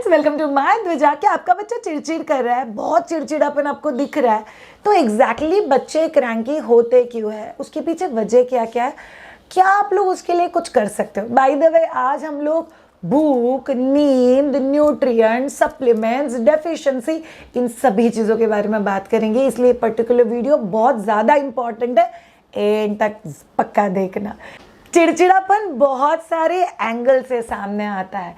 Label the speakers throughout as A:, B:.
A: Friends, welcome to my Dwija. क्या आपका बच्चा चिड़चिड़ कर रहा है, बहुत चिड़चिड़ापन आपको दिख रहा है, तो एग्जैक्टली बच्चे क्रैंकी होते क्यों है, उसके पीछे वजह क्या क्या है, क्या आप लोग उसके लिए कुछ कर सकते हो। बाय द वे, आज हम लोग भूख, नींद, न्यूट्रिएंट, सप्लीमेंट्स, डेफिशिएंसी, इन सभी चीज़ों के बारे में बात करेंगे। इसलिए पर्टिकुलर वीडियो बहुत ज़्यादा इंपॉर्टेंट है, एंड तक पक्का देखना। चिड़चिड़ापन बहुत सारे एंगल से सामने आता है।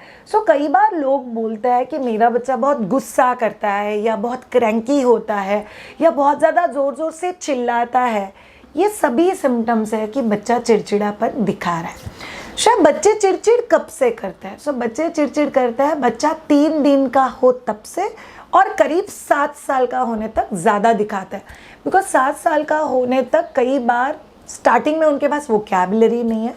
A: कई बार लोग बोलते हैं कि मेरा बच्चा बहुत गुस्सा करता है, या बहुत क्रैंकी होता है, या बहुत ज़्यादा ज़ोर ज़ोर से चिल्लाता है। ये सभी सिम्टम्स है कि बच्चा चिड़चिड़ापन दिखा रहा है। शायद बच्चे चिड़चिड़ कब से करते हैं? बच्चे चिड़चिड़ करते हैं बच्चा 3 दिन का हो तब से, और करीब 7 साल का होने तक ज़्यादा दिखाता है। बिकॉज 7 साल का होने तक कई बार स्टार्टिंग में उनके पास वोकैबुलरी नहीं है,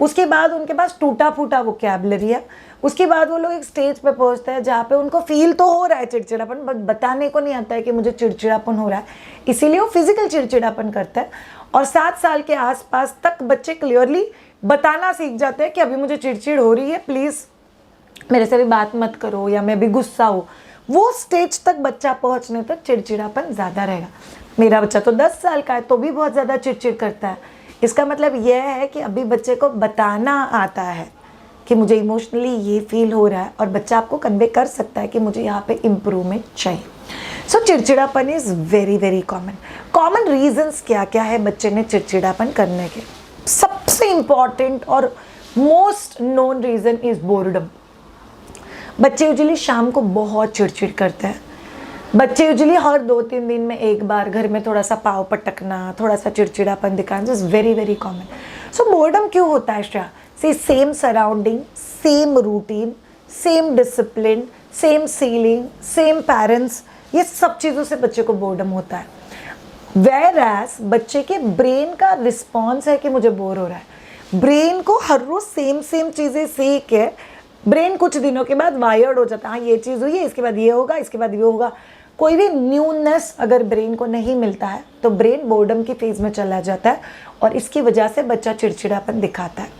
A: उसके बाद उनके पास टूटा फूटा वोकैबुलरी है, उसके बाद वो लोग एक स्टेज पे पहुंचते हैं जहाँ पे उनको फील तो हो रहा है चिड़चिड़ापन, बट बताने को नहीं आता है कि मुझे चिड़चिड़ापन हो रहा है, इसीलिए वो फिजिकल चिड़चिड़ापन करता है। और 7 साल के आसपास तक बच्चे क्लियरली बताना सीख जाते हैं कि अभी मुझे चिड़चिड़ हो रही है, प्लीज़ मेरे से भी बात मत करो, या मैं भी गुस्सा हूँ। वो स्टेज तक बच्चा पहुँचने तक चिड़चिड़ापन ज़्यादा रहेगा। मेरा बच्चा तो 10 साल का है, तो भी बहुत ज़्यादा चिड़चिड़ करता है। इसका मतलब यह है कि अभी बच्चे को बताना आता है कि मुझे इमोशनली ये फील हो रहा है, और बच्चा आपको कन्वे कर सकता है कि मुझे यहाँ पे इम्प्रूवमेंट चाहिए। चिड़चिड़ापन is very very common reasons क्या क्या है बच्चे ने चिड़चिड़ापन करने के। सबसे इम्पॉर्टेंट और most known reason is boredom. बच्चे यूजुअली शाम को बहुत चिड़चिड़ करते हैं। बच्चे यूजुअली हर 2-3 दिन में एक बार घर में थोड़ा सा पाँव पटकना, थोड़ा सा चिड़चिड़ापन दिखाना is very very common. Boredom क्यों होता है Shreya? Same surrounding, same routine, same discipline, same ceiling, same parents, ये सब चीज़ों से बच्चे को बोर्डम होता है। वेयरएज बच्चे के ब्रेन का रिस्पॉन्स है कि मुझे बोर हो रहा है। ब्रेन को हर रोज़ सेम चीज़ें सीख के ब्रेन कुछ दिनों के बाद वायर्ड हो जाता है। हाँ, ये चीज़ हुई है, इसके बाद ये होगा, इसके बाद ये होगा। कोई भी न्यूनेस अगर ब्रेन को नहीं मिलता है तो ब्रेन बोर्डम की फेज में चला जाता है, और इसकी वजह से बच्चा चिड़चिड़ापन दिखाता है।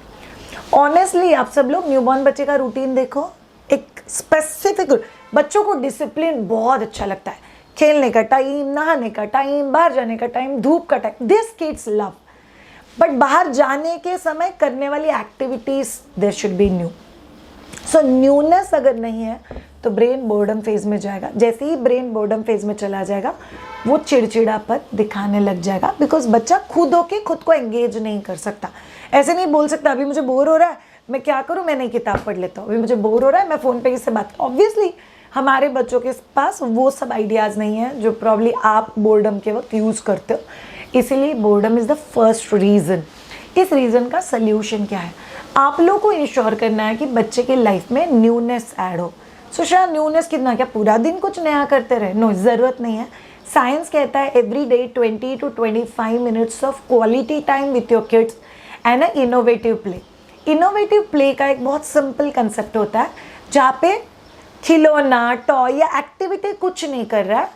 A: ऑनेस्टली आप सब लोग न्यूबॉर्न बच्चे का रूटीन देखो, एक स्पेसिफिक बच्चों को डिसिप्लिन बहुत अच्छा लगता है। खेलने का टाइम, नहाने का टाइम, बाहर जाने का टाइम, धूप का time, this kids love. But बाहर जाने के समय करने वाली activities there should be new. Newness अगर नहीं है तो ब्रेन बोर्डम फेज में जाएगा। जैसे ही ब्रेन बोर्डम फेज में चला जाएगा वो चिड़चिड़ापन दिखाने लग जाएगा, बिकॉज बच्चा खुद होके खुद को एंगेज नहीं कर सकता। ऐसे नहीं बोल सकता अभी मुझे बोर हो रहा है, मैं क्या करूं, मैं नई किताब पढ़ लेता हूँ, अभी मुझे बोर हो रहा है, मैं फ़ोन पे किससे बात। ऑब्वियसली हमारे बच्चों के पास वो सब आइडियाज़ नहीं है जो प्रॉब्ली आप बोर्डम के वक्त यूज़ करते हो। इसीलिए boredom is the first reason. इस रीज़न का सल्यूशन क्या है? आप लोगों को इंश्योर करना है कि बच्चे के लाइफ में न्यूनेस ऐड हो। शायद न्यूनेस कितना, क्या पूरा दिन कुछ नया करते रहे? नो, ज़रूरत नहीं है। साइंस कहता है every day 20 to 25 minutes of quality time with your kids and a innovative play. Innovative play का एक बहुत सिंपल कंसेप्ट होता है जहाँ पे खिलौना, टॉय या एक्टिविटी कुछ नहीं कर रहा है,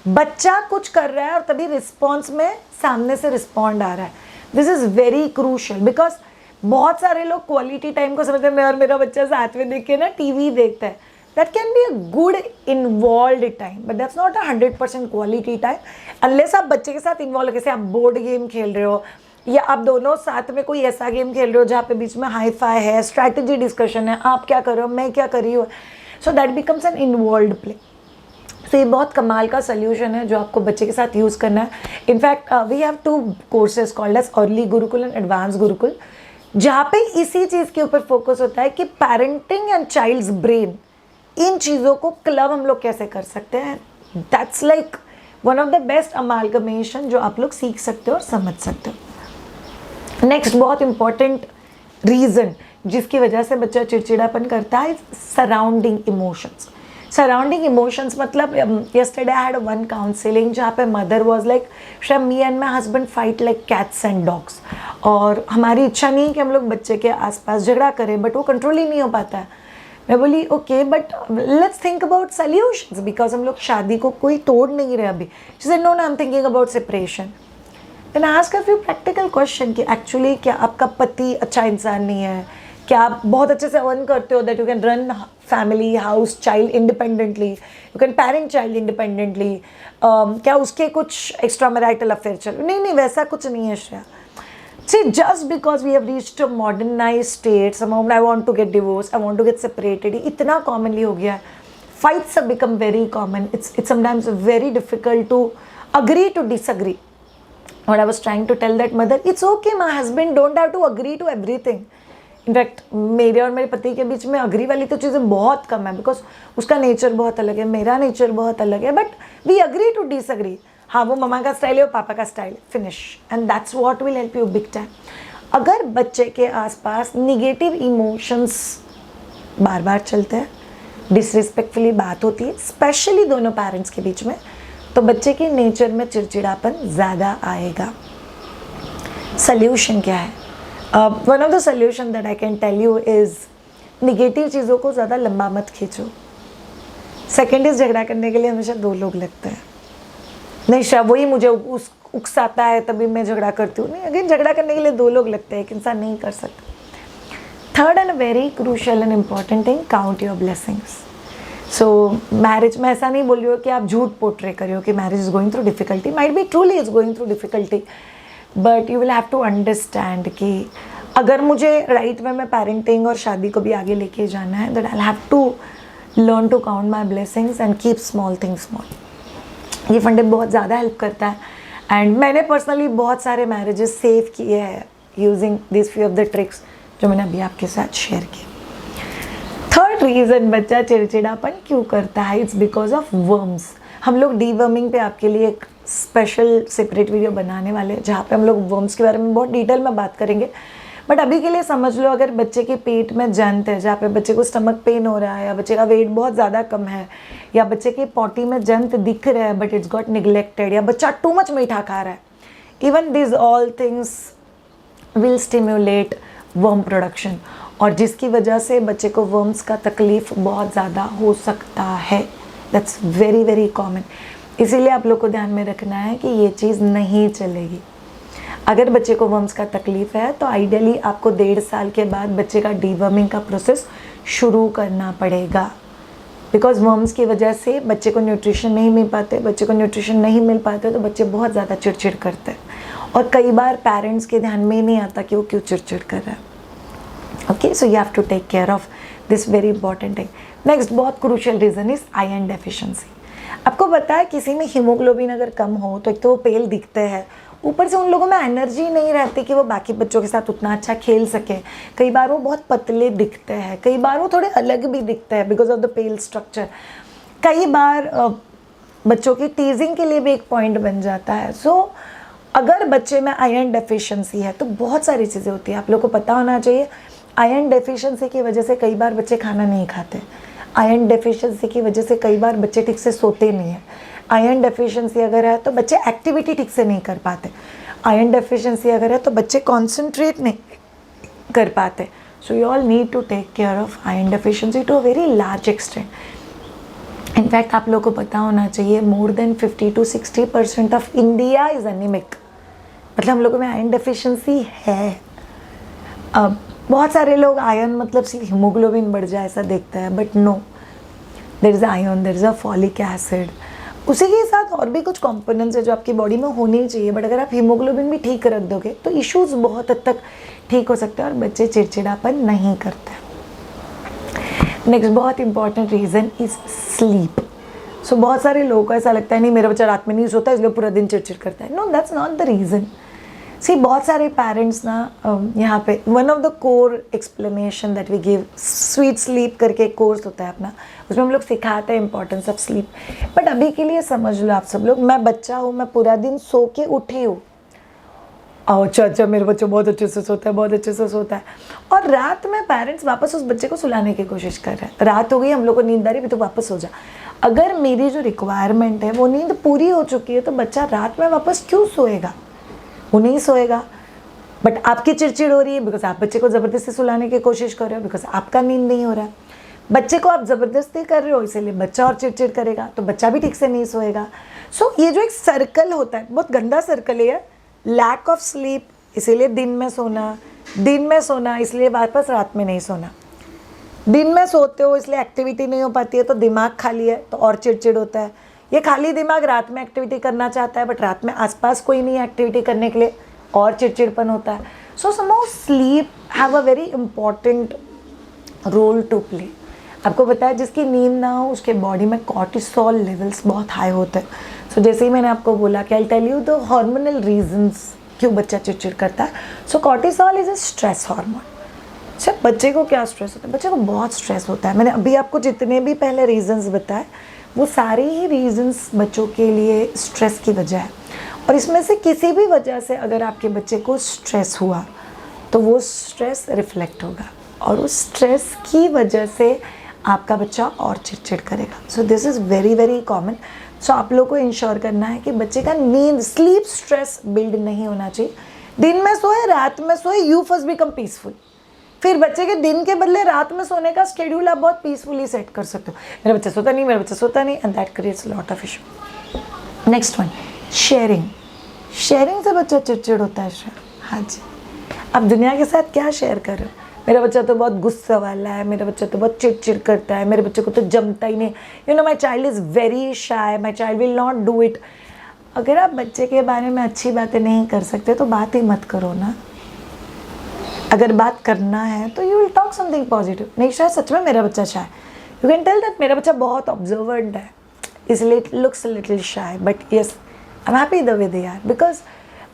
A: बच्चा कुछ कर रहा है, और तभी रिस्पॉन्स में सामने से रिस्पॉन्ड आ रहा है। This is very crucial, because बहुत सारे लोग क्वालिटी टाइम को समझते हैं मैं और मेरा बच्चा साथ में देख के ना टीवी देखता है। That can be a good involve time, but that's not 100% quality time unless आप बच्चे के साथ इन्वॉल्व। जैसे आप बोर्ड गेम खेल रहे हो, या आप दोनों साथ में कोई ऐसा गेम खेल रहे हो जहाँ पे बीच में हाई फाई है, स्ट्रैटेजी डिस्कशन है, आप क्या कर रहे हो, मैं क्या कर रही हूँ। So that becomes N involve play. तो ये बहुत कमाल का सल्यूशन है जो आपको बच्चे के साथ यूज़ करना है। In fact we have 2 courses called as early Gurukul and advance Gurukul, जहाँ पे इसी चीज़ के ऊपर फोकस होता है कि पेरेंटिंग एंड चाइल्ड्स ब्रेन, इन चीज़ों को क्लब हम लोग कैसे कर सकते हैं। That's like one of the best amalgamation जो आप लोग सीख सकते हो और समझ सकते हो। नेक्स्ट बहुत इंपॉर्टेंट रीज़न जिसकी वजह से बच्चा चिड़चिड़ापन करता है, सराउंडिंग इमोशंस। सराउंडिंग इमोशंस मतलब yesterday I had one counseling जहाँ पे mother was like me and my husband fight like cats and dogs, और हमारी इच्छा नहीं है कि हम लोग बच्चे के आसपास झगड़ा करें, बट वो कंट्रोल ही नहीं हो पाता है। मैं बोली okay, but let's think about solutions, because हम लोग शादी को कोई तोड़ नहीं रहे अभी। She said no, I am thinking about separation. Then ask a few practical question कि एक्चुअली क्या आपका पति अच्छा इंसान नहीं है, क्या आप बहुत अच्छे से अर्न करते हो that you can run family house child independently, you can parent child independently, क्या उसके कुछ एक्स्ट्रा मैरिटल अफेयर चल, नहीं वैसा कुछ नहीं है Shreya. See, just because we have reached a modernized state, somehow I want to get divorced, I want to get separated, इतना commonly हो गया है. Fights have become very common. It's sometimes very difficult to agree to disagree. What I was trying to tell that mother, it's okay, my husband don't have to agree to everything. In fact मेरे और मेरे पति के बीच में agree वाली तो चीज़ें बहुत कम है, बिकॉज उसका नेचर बहुत अलग है, मेरा नेचर बहुत अलग है, but we agree to disagree. हाँ, वो मम्मा का स्टाइल है, वो पापा का style, finish, and that's what will help you big time. अगर बच्चे के आसपास निगेटिव इमोशंस बार बार चलते हैं, डिसरिस्पेक्टफुली बात होती है, स्पेशली दोनों पेरेंट्स के बीच में, तो बच्चे के नेचर में चिड़चिड़ापन ज़्यादा आएगा. सल्यूशन क्या है? One of the solution that I can tell you is negative चीज़ों को ज़्यादा लंबा मत खींचो. सेकेंड इज़ झगड़ा करने के लिए हमेशा दो लोग लगते हैं. नहीं श्रा, वही मुझे उकसाता है तभी मैं झगड़ा करती हूँ. नहीं, अगेन झगड़ा करने के लिए दो लोग लगते हैं, एक इंसान नहीं कर सकता. Third and very crucial and important thing, count your blessings. So marriage में ऐसा नहीं बोल रही हो कि आप झूठ पोर्ट्रे कर रहे हो कि marriage is going through difficulty. Might be truly is going through difficulty, but you will have to understand कि अगर मुझे राइट वे में पेरेंटिंग और शादी को भी आगे लेके जाना है, that I have to learn to count my blessings and keep small things small. ये फंडे बहुत ज़्यादा हेल्प करता है, एंड मैंने पर्सनली बहुत सारे मैरिजेस सेव किए हैं using this few of the tricks जो मैंने अभी आपके साथ शेयर किए. थर्ड रीज़न बच्चा चिड़चिड़ापन क्यों करता है, इट्स बिकॉज ऑफ वर्म्स. हम लोग डीवर्मिंग पे आपके लिए एक स्पेशल सेपरेट वीडियो बनाने वाले हैं जहाँ पे हम लोग वर्म्स के बारे में बहुत डिटेल में बात करेंगे. बट अभी के लिए समझ लो, अगर बच्चे के पेट में जंत है, जहाँ पे बच्चे को स्टमक पेन हो रहा है, या बच्चे का वेट बहुत ज़्यादा कम है, या बच्चे के पॉटी में जंत दिख रहा है बट इट्स गॉट निगलेक्टेड, या बच्चा टू मच मीठा खा रहा है, even this all things will stimulate worm production, और जिसकी वजह से बच्चे को वर्म्स का तकलीफ बहुत ज़्यादा हो सकता है. That's very very common. इसीलिए आप लोग को ध्यान में रखना है कि ये चीज़ नहीं चलेगी. अगर बच्चे को वर्म्स का तकलीफ है तो आइडियली आपको 1.5 साल के बाद बच्चे का डीवर्मिंग का प्रोसेस शुरू करना पड़ेगा, बिकॉज वर्म्स की वजह से बच्चे को न्यूट्रिशन नहीं मिल पाते. बच्चे को न्यूट्रिशन नहीं मिल पाते तो बच्चे बहुत ज़्यादा चिड़चिड़ करते हैं, और कई बार पेरेंट्स के ध्यान में नहीं आता कि वो क्यों चिड़चिड़ कर रहा है. Okay, so you have to take care of this very important thing. Next बहुत crucial reason is iron deficiency. आपको पता है किसी में हीमोग्लोबिन अगर कम हो तो एक तो वो पेल दिखते हैं, ऊपर से उन लोगों में एनर्जी नहीं रहती कि वो बाकी बच्चों के साथ उतना अच्छा खेल सके. कई बार वो बहुत पतले दिखते हैं, कई बार वो थोड़े अलग भी दिखते हैं because of the pale structure. कई बार बच्चों की टीजिंग के लिए भी एक पॉइंट बन जाता है. सो अगर बच्चे में आयरन डेफिशिएंसी है तो बहुत सारी चीज़ें होती है, आप लोग को पता होना चाहिए. आयरन डेफिशिएंसी की वजह से कई बार बच्चे खाना नहीं खाते. आयरन डेफिशिएंसी की वजह से कई बार बच्चे ठीक से सोते नहीं हैं. आयरन डेफिशिएंसी अगर है तो बच्चे एक्टिविटी ठीक से नहीं कर पाते. आयरन डेफिशिएंसी अगर है तो बच्चे कॉन्सेंट्रेट नहीं कर पाते. So you all need to take care of iron deficiency to a very large extent. In fact आप लोगों को पता होना चाहिए more than 50 to 60% of India is anaemic. मतलब हम लोगों में आयरन डेफिशिएंसी है. अब बहुत सारे लोग आयरन मतलब सिर्फ हीमोग्लोबिन बढ़ जाए ऐसा देखते हैं, but no, there is iron, there is a folic acid. उसी के साथ और भी कुछ कंपोनेंट्स है जो आपकी बॉडी में होनी चाहिए. बट अगर आप हीमोग्लोबिन भी ठीक रख दोगे तो इश्यूज़ बहुत हद तक ठीक हो सकते हैं और बच्चे चिड़चिड़ापन नहीं करते. नेक्स्ट बहुत इंपॉर्टेंट रीज़न इज़ स्लीप. सो बहुत सारे लोगों को ऐसा लगता है नहीं मेरा बच्चा रात में नहीं सोता इसलिए पूरा दिन चिड़चिड़ करता है. No, that's not the reason. See बहुत सारे पेरेंट्स ना यहाँ पे one of the core explanation that we give, sweet sleep करके एक कोर्स होता है अपना, उसमें हम लोग सिखाते हैं इंपॉर्टेंस ऑफ स्लीप. बट अभी के लिए समझ लो आप सब लोग, मैं बच्चा हूँ, मैं पूरा दिन सो के उठी हूँ. अच्छा मेरा बच्चा बहुत अच्छे से सोता है, बहुत अच्छे से सोता है, और रात में पेरेंट्स वापस उस बच्चे को सुलाने की कोशिश कर रहे हैं. रात हो गई, हम लोग को नींद आ रही है, तो वापस सो जा. अगर मेरी जो रिक्वायरमेंट है वो नींद पूरी हो चुकी है तो बच्चा रात में वापस क्यों सोएगा? वो नहीं सोएगा. बट आपकी चिड़चिड़ हो रही है बिकॉज आप बच्चे को ज़बरदस्ती सुलाने की कोशिश कर रहे हो, बिकॉज आपका नींद नहीं हो रहा है. बच्चे को आप ज़बरदस्ती कर रहे हो इसीलिए बच्चा और चिड़चिड़ करेगा, तो बच्चा भी ठीक से नहीं सोएगा. सो ये जो एक सर्कल होता है, बहुत गंदा सर्कल है. लैक ऑफ स्लीप, इसीलिए दिन में सोना, दिन में सोना इसलिए वापस रात में नहीं सोना, दिन में सोते हो इसलिए एक्टिविटी नहीं हो पाती है तो दिमाग खाली है तो और चिड़चिड़ होता है। ये खाली दिमाग रात में एक्टिविटी करना चाहता है बट रात में आसपास कोई नहीं है एक्टिविटी करने के लिए, और चिड़चिड़पन होता है। So somehow sleep have a very important role to play. आपको पता है जिसकी नींद ना हो उसके बॉडी में कॉर्टिसोल लेवल्स बहुत हाई होते हैं। सो जैसे ही मैंने आपको बोला कि I tell you the hormonal reasons क्यों बच्चा चिड़चिड़ करता है। So cortisol is a stress hormone. अच्छा, बच्चे को क्या स्ट्रेस होता है? बच्चे को बहुत स्ट्रेस होता है। मैंने अभी आपको जितने भी पहले रीजंस बताए वो सारे ही रीजंस बच्चों के लिए स्ट्रेस की वजह है, और इसमें से किसी भी वजह से अगर आपके बच्चे को स्ट्रेस हुआ तो वो स्ट्रेस रिफ्लेक्ट होगा, और उस स्ट्रेस की वजह से आपका बच्चा और चिड़चिड़ करेगा। So this is very very common. So आप लोग को इंश्योर करना है कि बच्चे का नींद स्लीप स्ट्रेस बिल्ड नहीं होना चाहिए। दिन में सोए रात में सोए, यू फर्स्ट बिकम पीसफुल। फिर बच्चे के दिन के बदले रात में सोने का शेड्यूल आप बहुत पीसफुली सेट कर सकते हो। मेरा बच्चा सोता नहीं, मेरा बच्चा सोता नहीं, and that creates lot of issue. Next one, sharing. Sharing से बच्चा चिड़चिड़ होता है। हाँ जी, आप दुनिया के साथ क्या शेयर कर रहे हो? मेरा बच्चा तो बहुत गुस्सा वाला है, मेरा बच्चा तो बहुत चिड़चिड़ करता है, मेरे बच्चे को तो जमता ही नहीं, you know my child is very shy, my child will not do it. अगर आप बच्चे के बारे में अच्छी बातें नहीं कर सकते तो बात ही मत करो ना। अगर बात करना है तो you will talk something positive. नहीं शायद सच में मेरा बच्चा shy, you can tell that मेरा बच्चा बहुत ऑब्जर्वेंट है इसलिए it looks little shy, but yes I am happy the way they are, because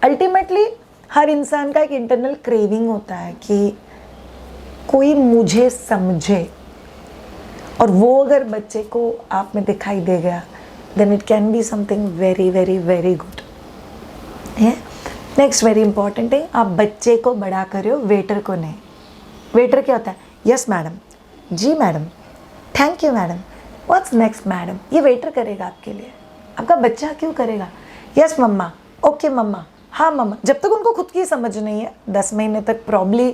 A: ultimately हर इंसान का एक इंटरनल क्रेविंग होता है कि कोई मुझे समझे, और वो अगर बच्चे को आप में दिखाई दे गया then it can be something very very very good है। नेक्स्ट वेरी इंपॉर्टेंट है, आप बच्चे को बड़ा कर रहे हो, वेटर को नहीं। वेटर क्या होता है? यस मैडम, जी madam, thank you madam, what's next madam, ये वेटर करेगा आपके लिए। आपका बच्चा क्यों करेगा? यस मम्मा, ओके मम्मा, हाँ मम्मा। जब तक उनको खुद की समझ नहीं है 10 महीने तक probably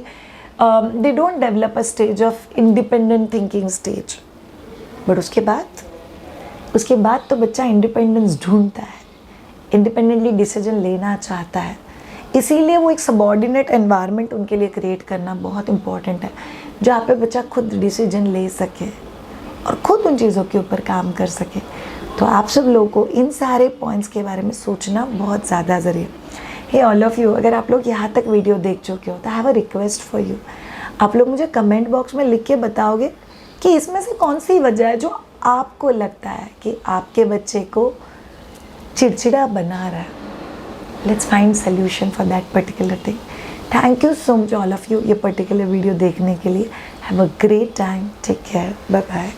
A: they don't develop a stage of independent thinking stage, but उसके बाद तो बच्चा इंडिपेंडेंस ढूंढता है, इंडिपेंडेंटली डिसीजन लेना चाहता है। इसीलिए वो एक सबॉर्डिनेट एनवायरनमेंट उनके लिए क्रिएट करना बहुत इंपॉर्टेंट है, जहाँ पे बच्चा खुद डिसीजन ले सके और खुद उन चीज़ों के ऊपर काम कर सके। तो आप सब लोगों को इन सारे पॉइंट्स के बारे में सोचना बहुत ज़्यादा ज़रूरी है। हे ऑल ऑफ़ यू, अगर आप लोग यहाँ तक वीडियो देख चुके हो तो I have a request for you. आप लोग मुझे कमेंट बॉक्स में लिख के बताओगे कि इसमें से कौन सी वजह है जो आपको लगता है कि आपके बच्चे को चिड़चिड़ा बना रहा है। Let's find solution for that particular thing. Thank you so much all of you ये पर्टिकुलर वीडियो देखने के लिए। Have a great time, take care, bye bye.